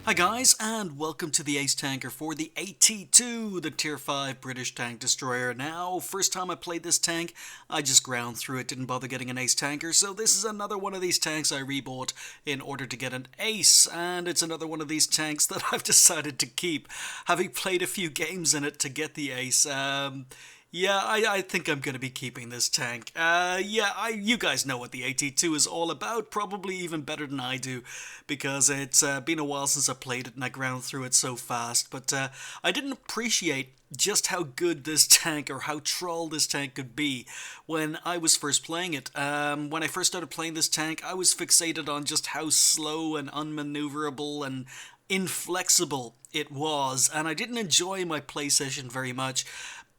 Hi guys, and welcome to the Ace Tanker for the AT-2, the Tier 5 British tank destroyer. Now, first time I played this tank, I just ground through it, didn't bother getting an Ace Tanker, so this is another one of these tanks I rebought in order to get an Ace, and it's another one of these tanks that I've decided to keep, having played a few games in it to get the Ace. Yeah, I think I'm going to be keeping this tank. You guys know what the AT-2 is all about, probably even better than I do, because it's been a while since I played it and I ground through it so fast, but I didn't appreciate just how good this tank, or how troll this tank could be when I was first playing it. When I first started playing this tank, I was fixated on just how slow and unmaneuverable and inflexible it was, and I didn't enjoy my play session very much.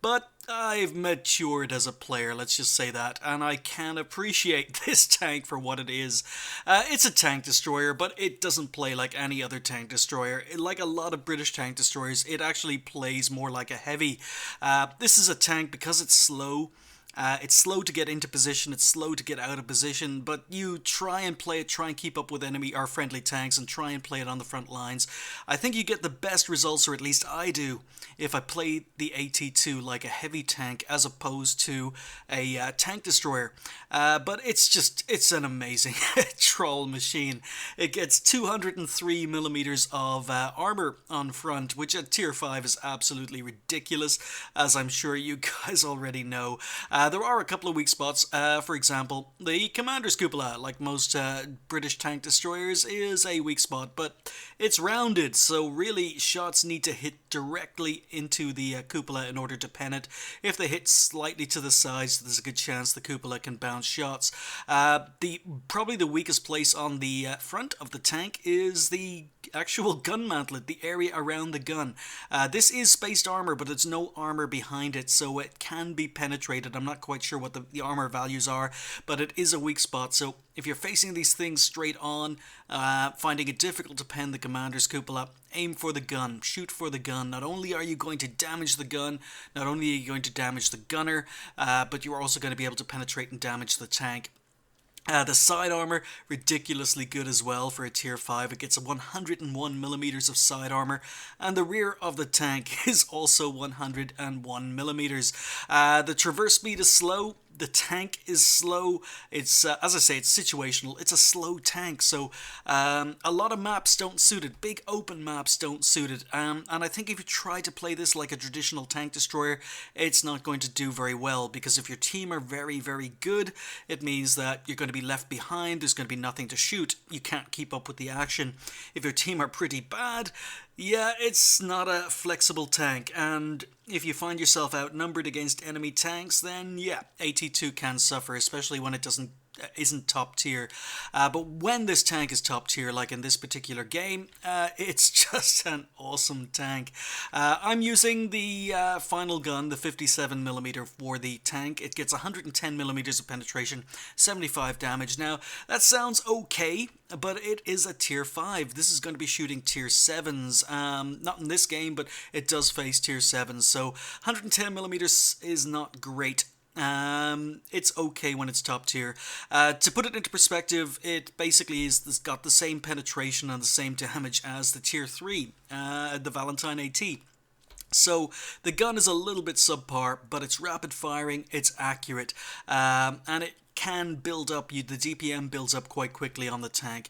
But I've matured as a player, let's just say that, and I can appreciate this tank for what it is. It's a tank destroyer, but it doesn't play like any other tank destroyer. Like a lot of British tank destroyers, it actually plays more like a heavy. This is a tank, because it's slow to get into position, it's slow to get out of position, but you try and play it, try and keep up with enemy or friendly tanks, and try and play it on the front lines. I think you get the best results, or at least I do, if I play the AT-2 like a heavy tank as opposed to a tank destroyer. But it's an amazing troll machine. It gets 203 millimeters of armor on front, which at tier 5 is absolutely ridiculous, as I'm sure you guys already know. There are a couple of weak spots. For example, the Commander's Cupola, like most British tank destroyers, is a weak spot, but it's rounded, so really shots need to hit directly into the cupola in order to pen it. If they hit slightly to the sides, there's a good chance the cupola can bounce shots. Probably the weakest place on the front of the tank is the actual gun mantlet, the area around the gun. This is spaced armor, but there's no armor behind it, so it can be penetrated. I'm not quite sure what the armor values are, but it is a weak spot. So if you're facing these things straight on, finding it difficult to pen the Commander's Cupola, aim for the gun, shoot for the gun. Not only are you going to damage the gun, not only are you going to damage the gunner, but you're also going to be able to penetrate and damage the tank. The side armor, ridiculously good as well for a tier 5. It gets 101 millimeters of side armor, and the rear of the tank is also 101 millimeters. The traverse speed is slow. The tank is slow. It's, as I say, it's situational. It's a slow tank, so a lot of maps don't suit it. Big open maps don't suit it. And I think if you try to play this like a traditional tank destroyer, it's not going to do very well, because if your team are very, very good, it means that you're going to be left behind. There's going to be nothing to shoot. You can't keep up with the action. If your team are pretty bad, yeah, it's not a flexible tank, and if you find yourself outnumbered against enemy tanks, then yeah, AT-2 can suffer, especially when it isn't top tier. But when this tank is top tier, like in this particular game, it's just an awesome tank. I'm using the final gun, the 57mm for the tank. It gets 110mm of penetration, 75 damage. Now, that sounds okay, but it is a tier 5. This is going to be shooting tier 7s. Not in this game, but it does face tier 7s. So 110mm is not great. It's okay when it's top tier. To put it into perspective, it basically it's got the same penetration and the same damage as the tier 3, the Valentine AT. So the gun is a little bit subpar, but it's rapid firing, it's accurate, and it can build up, the DPM builds up quite quickly on the tank.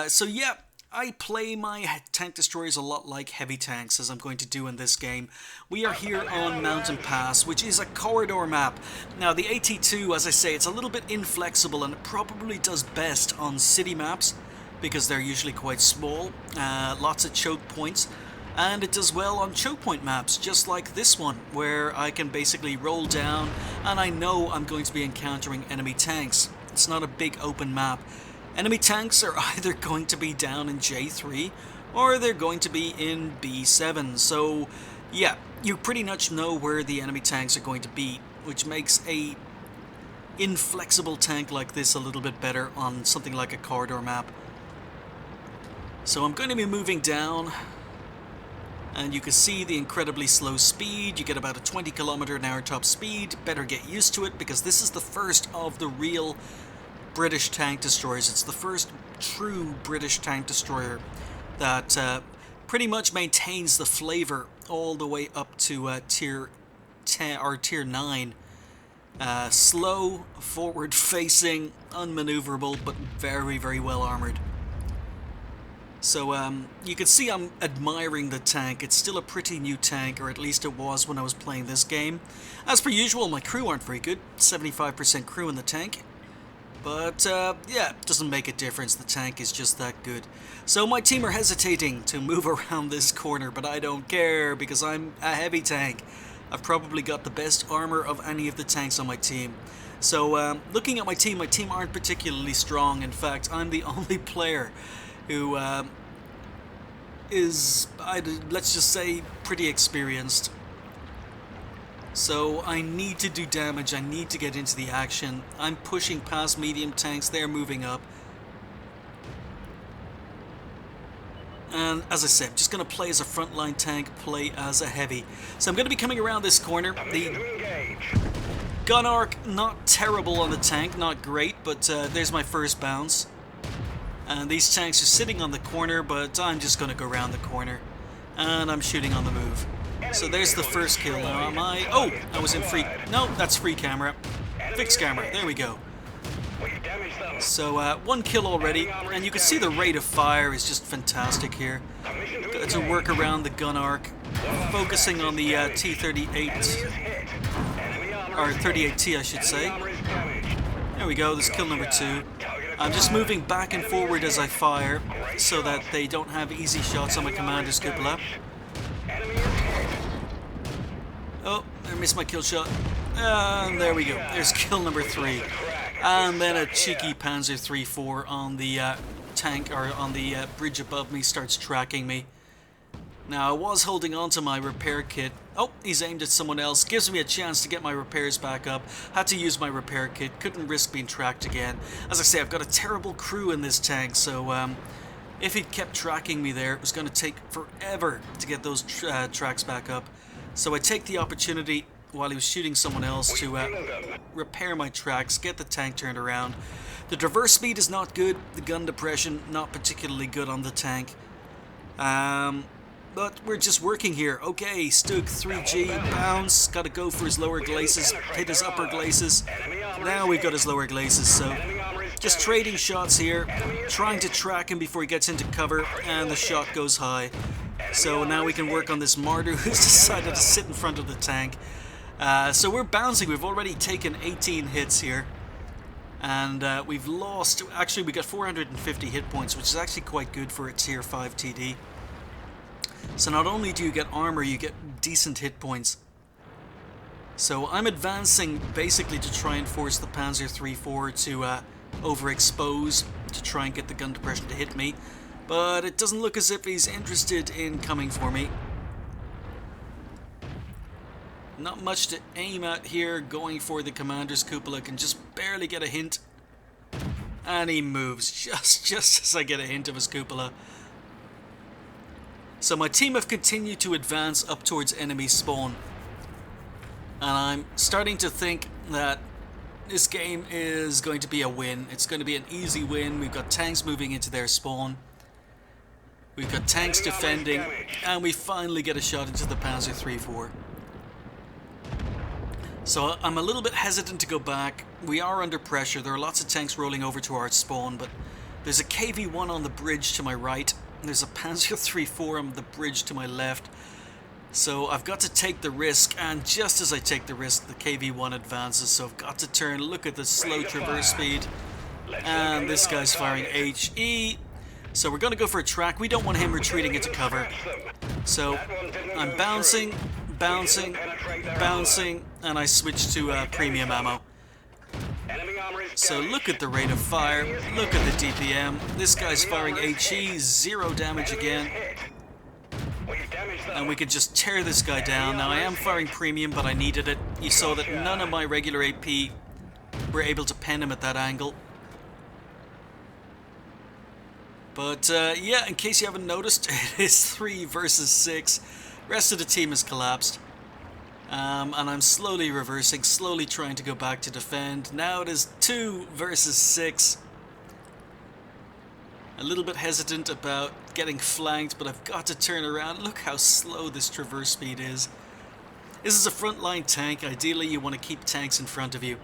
So yeah, I play my tank destroyers a lot like heavy tanks, as I'm going to do in this game. We are here on Mountain Pass, which is a corridor map. Now, the AT-2, as I say, it's a little bit inflexible, and it probably does best on city maps, because they're usually quite small, lots of choke points. And it does well on choke point maps, just like this one, where I can basically roll down, and I know I'm going to be encountering enemy tanks. It's not a big open map. Enemy tanks are either going to be down in J3, or they're going to be in B7, so yeah, you pretty much know where the enemy tanks are going to be, which makes a inflexible tank like this a little bit better on something like a corridor map. So I'm going to be moving down, and you can see the incredibly slow speed. You get about a 20 km/h top speed. Better get used to it, because this is the first of the real British tank destroyers. It's the first true British tank destroyer that pretty much maintains the flavor all the way up to tier 10 or tier 9. Slow, forward-facing, unmaneuverable, but very, very well armored. So you can see I'm admiring the tank. It's still a pretty new tank, or at least it was when I was playing this game. As per usual, my crew aren't very good. 75% crew in the tank. But yeah, it doesn't make a difference. The tank is just that good. So my team are hesitating to move around this corner, but I don't care because I'm a heavy tank. I've probably got the best armor of any of the tanks on my team. So looking at my team aren't particularly strong. In fact, I'm the only player who is, let's just say, pretty experienced. So I need to do damage, I need to get into the action. I'm pushing past medium tanks, they're moving up. And as I said, I'm just going to play as a frontline tank, play as a heavy. So I'm going to be coming around this corner. The gun arc, not terrible on the tank, not great, but there's my first bounce. And these tanks are sitting on the corner, but I'm just going to go around the corner. And I'm shooting on the move. So there's the first kill. Now am I... Oh, I was in free... No, that's free camera. Fixed camera. There we go. So one kill already. And you can see the rate of fire is just fantastic here. Got to work around the gun arc. Focusing on the T-38. Or 38T, I should say. There we go. This is kill number 2. I'm just moving back and forward as I fire, so that they don't have easy shots on my commander's cupola. Oh, I missed my kill shot. And there we go. There's kill number 3. And then a cheeky Panzer III-4 on the tank, or on the bridge above me, starts tracking me. Now, I was holding on to my repair kit. Oh, he's aimed at someone else. Gives me a chance to get my repairs back up. Had to use my repair kit. Couldn't risk being tracked again. As I say, I've got a terrible crew in this tank, so if he'd kept tracking me there, it was going to take forever to get those tracks back up. So I take the opportunity, while he was shooting someone else, to repair my tracks, get the tank turned around. The traverse speed is not good. The gun depression, not particularly good on the tank. But we're just working here. Okay, Stug 3G, bounce, gotta go for his lower glacis, hit his upper glacis. Now we've got his lower glacis, so just trading shots here, trying to track him before he gets into cover, and the shot goes high. So now we can work on this martyr who's decided to sit in front of the tank. So we're bouncing, we've already taken 18 hits here. And we've lost, actually we got 450 hit points, which is actually quite good for a tier 5 TD. So not only do you get armor, you get decent hit points. So I'm advancing basically to try and force the Panzer III-4 to overexpose, to try and get the gun depression to hit me. But it doesn't look as if he's interested in coming for me. Not much to aim at here, going for the commander's cupola, can just barely get a hint. And he moves just as I get a hint of his cupola. So my team have continued to advance up towards enemy spawn. And I'm starting to think that this game is going to be a win. It's going to be an easy win. We've got tanks moving into their spawn. We've got tanks defending. And we finally get a shot into the Panzer III-4. So I'm a little bit hesitant to go back. We are under pressure. There are lots of tanks rolling over to our spawn. But there's a KV-1 on the bridge to my right. There's a Panzer III-4 on the bridge to my left. So I've got to take the risk, and just as I take the risk, the KV-1 advances, so I've got to turn. Look at the slow traverse speed. And this guy's firing HE. So we're going to go for a track. We don't want him retreating into cover. So I'm bouncing, bouncing, bouncing, and I switch to premium ammo. So look at the rate of fire, look at the DPM, this guy's firing HE, 0 damage again. And we could just tear this guy down. Now I am firing premium, but I needed it. You saw that none of my regular AP were able to pen him at that angle. But yeah, in case you haven't noticed, it is 3 versus 6. Rest of the team has collapsed. And I'm slowly reversing, slowly trying to go back to defend. Now it is 2 versus 6. A little bit hesitant about getting flanked, but I've got to turn around. Look how slow this traverse speed is. This is a frontline tank. Ideally, you want to keep tanks in front of you.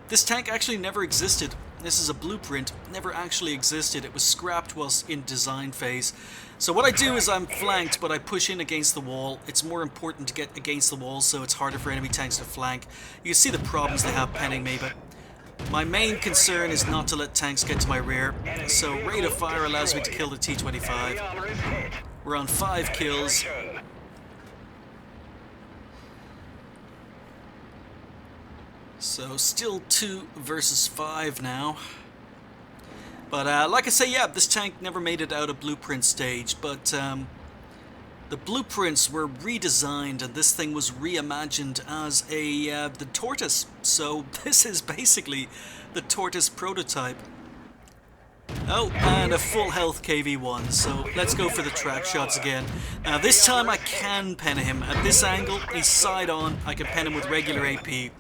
This tank actually never existed. This is a blueprint. Never actually existed. It was scrapped whilst in design phase. So what I do is I'm flanked, but I push in against the wall. It's more important to get against the wall, so it's harder for enemy tanks to flank. You can see the problems they have penning me, but my main concern is not to let tanks get to my rear. So rate of fire allows me to kill the T-25. We're on 5 kills. So still 2 versus 5 now. But like I say, yeah, this tank never made it out of blueprint stage, but the blueprints were redesigned and this thing was reimagined as the Tortoise. So this is basically the Tortoise prototype. Oh, and a full health KV-1, so let's go for the track shots again. Now this time I can pen him. At this angle, he's side on, I can pen him with regular AP.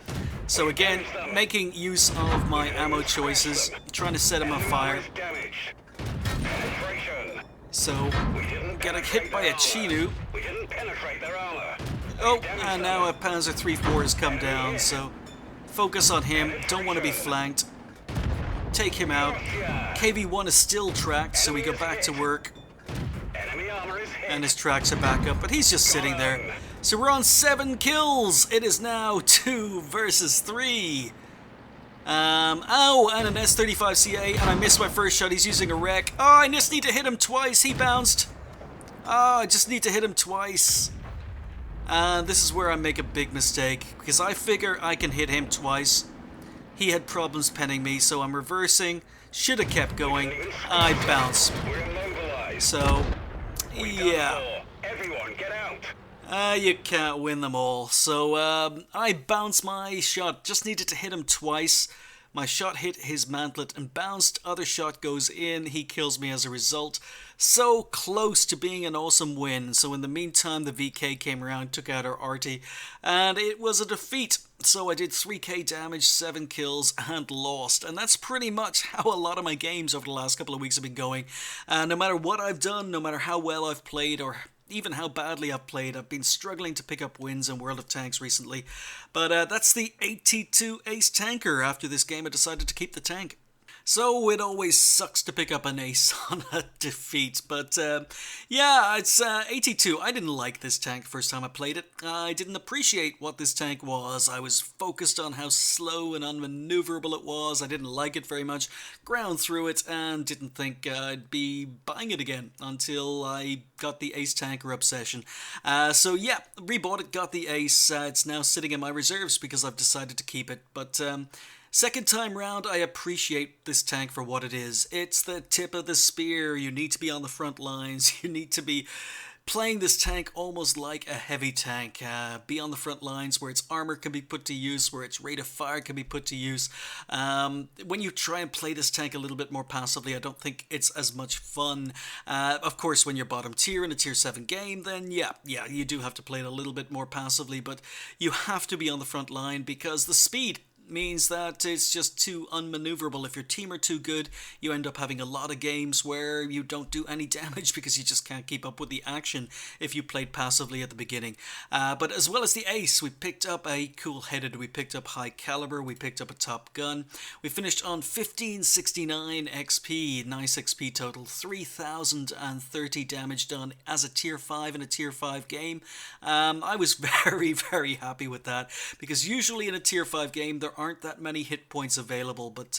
So again, making use of my ammo choices, trying to set him on fire. So, getting hit by a Chinu. Oh, and now a Panzer III-4 has come down, so focus on him, don't want to be flanked. Take him out. KV-1 is still tracked, so we go back to work. And his tracks are back up, but he's just sitting there. So we're on 7 kills. It is now 2 versus 3. Oh, and an S-35CA, and I missed my first shot. He's using a wreck. Oh, I just need to hit him twice. He bounced. Oh, I just need to hit him twice. And this is where I make a big mistake, because I figure I can hit him twice. He had problems penning me, so I'm reversing. Should have kept going. I bounce. So, yeah. Everyone, get out. You can't win them all. So, I bounce my shot. Just needed to hit him twice. My shot hit his mantlet and bounced. Other shot goes in. He kills me as a result. So close to being an awesome win. So in the meantime, the VK came around, took out our arty, and it was a defeat. So I did 3k damage, 7 kills, and lost. And that's pretty much how a lot of my games over the last couple of weeks have been going. No matter what I've done, no matter how well I've played, or even how badly I've played, I've been struggling to pick up wins in World of Tanks recently. But that's the AT-2 Ace Tanker. After this game, I decided to keep the tank. So it always sucks to pick up an ace on a defeat, but yeah, it's AT-2. I didn't like this tank first time I played it. I didn't appreciate what this tank was. I was focused on how slow and unmaneuverable it was. I didn't like it very much, ground through it, and didn't think I'd be buying it again until I got the Ace Tanker obsession. So yeah, rebought it, got the ace. It's now sitting in my reserves because I've decided to keep it, but second time round, I appreciate this tank for what it is. It's the tip of the spear. You need to be on the front lines. You need to be playing this tank almost like a heavy tank. Be on the front lines where its armor can be put to use, where its rate of fire can be put to use. When you try and play this tank a little bit more passively, I don't think it's as much fun. Of course, when you're bottom tier in a tier 7 game, then yeah, you do have to play it a little bit more passively, but you have to be on the front line because the speed means that it's just too unmaneuverable. If your team are too good, you end up having a lot of games where you don't do any damage because you just can't keep up with the action if you played passively at the beginning. But as well as the ace, we picked up a cool-headed, we picked up high caliber, we picked up a top gun. We finished on 1569 XP, nice XP total, 3030 damage done as a tier 5 in a tier 5 game. I was very, very happy with that because usually in a tier 5 game there aren't that many hit points available, but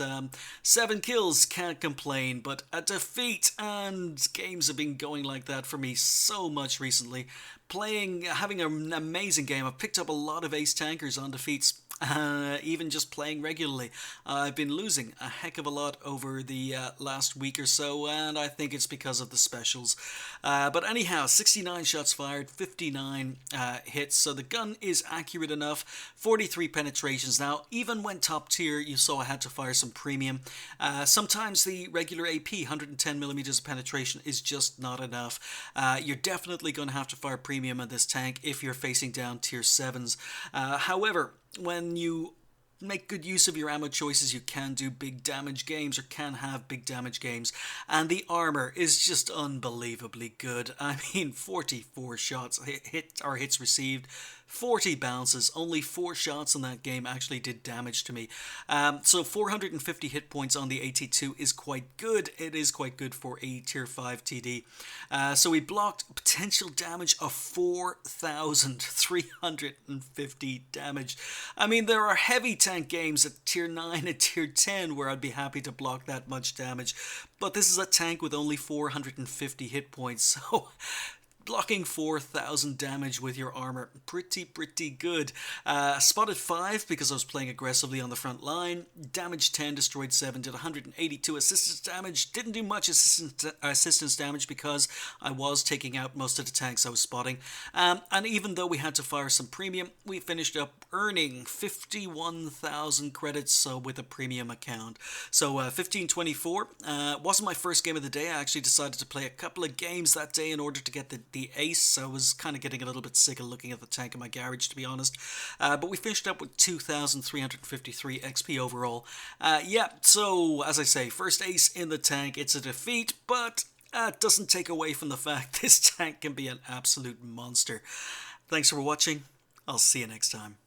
7 kills, can't complain. But a defeat, and games have been going like that for me so much recently. Having an amazing game. I've picked up a lot of ace tankers on defeats. Even just playing regularly. I've been losing a heck of a lot over the last week or so, and I think it's because of the specials. But anyhow, 69 shots fired, 59 hits, so the gun is accurate enough. 43 penetrations. Now, even when top tier, you saw I had to fire some premium. Sometimes the regular AP, 110mm of penetration, is just not enough. You're definitely going to have to fire premium on this tank if you're facing down tier 7s. However, when you make good use of your ammo choices, you can do big damage games, or can have big damage games. And the armor is just unbelievably good. I mean, 44 shots, hits received, 40 bounces, only 4 shots in that game actually did damage to me. So 450 hit points on the AT-2 is quite good. It is quite good for a tier 5 TD. So we blocked potential damage of 4,350 damage. I mean, there are heavy tank games at tier 9 and tier 10 where I'd be happy to block that much damage. But this is a tank with only 450 hit points, so blocking 4,000 damage with your armor, pretty good. Spotted 5 because I was playing aggressively on the front line. Damage 10, destroyed 7, did 182 assistance damage. Didn't do much assistance damage because I was taking out most of the tanks I was spotting. And even though we had to fire some premium, we finished up earning 51,000 credits with a premium account. So 1524 wasn't my first game of the day. I actually decided to play a couple of games that day in order to get the ace. I was kind of getting a little bit sick of looking at the tank in my garage, to be honest. But we finished up with 2,353 XP overall. Yeah, so as I say, first ace in the tank. It's a defeat, but it doesn't take away from the fact this tank can be an absolute monster. Thanks for watching. I'll see you next time.